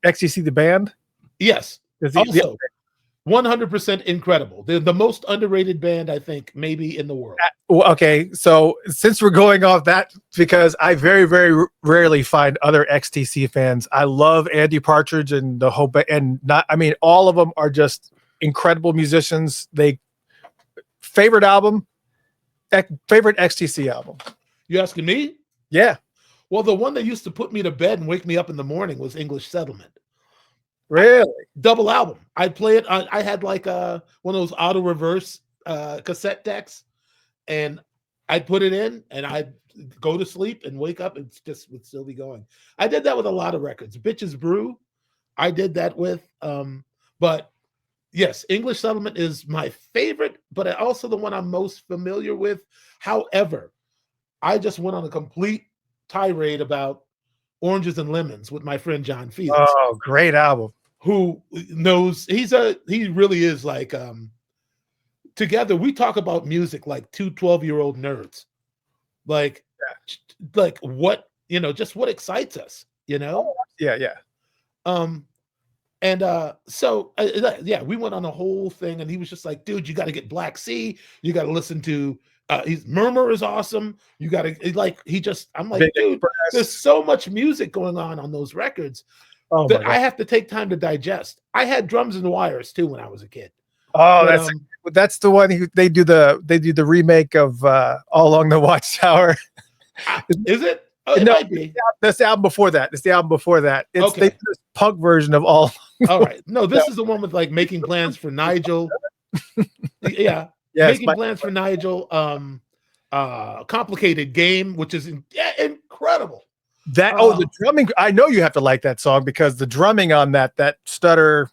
XTC the band? Yes. Is Also, 100% incredible. They're the most underrated band, I think, maybe in the world. Okay, so since we're going off that, because I very, very rarely find other XTC fans. I love Andy Partridge and the whole, and not, I mean, all of them are just incredible musicians. Favorite album, favorite XTC album. You asking me? Yeah. Well, the one that used to put me to bed and wake me up in the morning was English Settlement. Really? Double album. I'd play it. I had like one of those auto reverse cassette decks, and I'd put it in and I'd go to sleep and wake up and it just would still be going. I did that with a lot of records. Bitches Brew, I did that with. But yes, English Settlement is my favorite, but also the one I'm most familiar with. However, I just went on a complete tirade about Oranges and Lemons with my friend John Fields. Oh, great album. Who knows, he really is like together we talk about music like two 12-year-old nerds. Like what, just what excites us, Yeah. So we went on a whole thing and he was just like, dude, you got to get Black Sea, you got to listen to his Murmur is awesome. You got to I'm like, dude, there's so much music going on those records that I have to take time to digest. I had Drums and Wires too when I was a kid. Oh, that's the one they do the remake of All Along the Watchtower. Is it? Oh, it might be. That's the album before that. It's the album before that. It's they do this punk version of All. All right. No, this is the one with like Making Plans for Nigel. Yeah. Yes, Making Plans for Nigel. Complicated Game, which is incredible. The drumming. I know you have to like that song because the drumming on that stutter.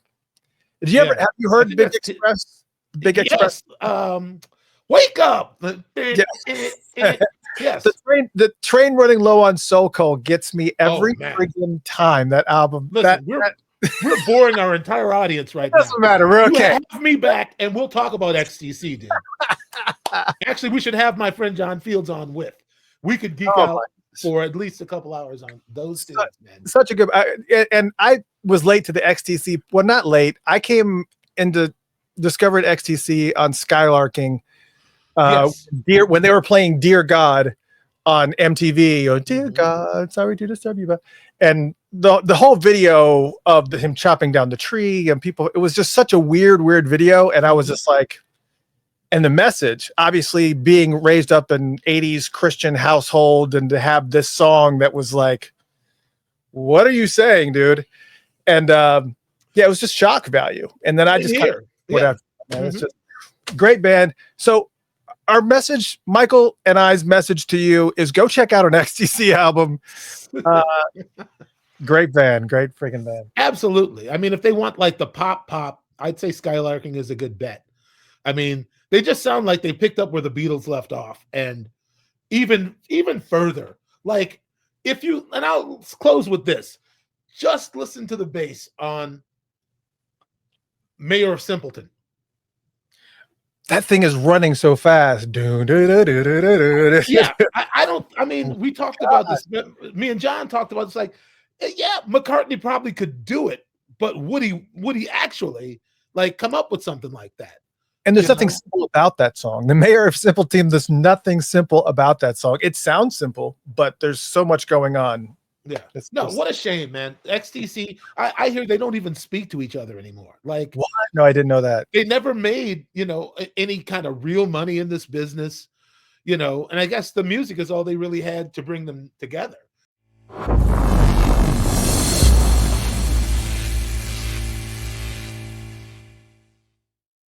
Have you heard Big Express? Big Express. Wake up. Yes. The train running low on Soul Cold gets me every freaking time. That album. Listen, we're boring our entire audience right now. Doesn't matter. We're okay. Have me back and we'll talk about XTC, dude. Actually, we should have my friend John Fields on with. We could geek out for at least a couple hours on those things, man. Such a good, and I was late to the XTC. Well, not late. I came into discovered XTC on Skylarking. When they were playing Dear God on MTV, or Dear God, sorry to disturb you, but and the whole video of him chopping down the tree and people, it was just such a weird video, and I was just like, and the message, obviously being raised up in 80s Christian household, and to have this song that was like, what are you saying, dude? And it was just shock value. And then I just whatever. It's just great band. So our message, Michael and I's message to you is go check out an XTC album. Great band, great freaking band. Absolutely. I mean, if they want like the pop, I'd say Skylarking is a good bet. I mean, they just sound like they picked up where the Beatles left off, and even further. Like and I'll close with this. Just listen to the bass on Mayor of Simpleton. That thing is running so fast. Yeah, I mean, we talked about this. Me and John talked about this. Like, yeah, McCartney probably could do it, but would he actually like come up with something like that? And there's nothing simple about that song. The Mayor of Simpleton, there's nothing simple about that song. It sounds simple, but there's so much going on. Yeah. What a shame, man. XTC, I hear they don't even speak to each other anymore. Like, what? No, I didn't know that. They never made, any kind of real money in this business, and I guess the music is all they really had to bring them together.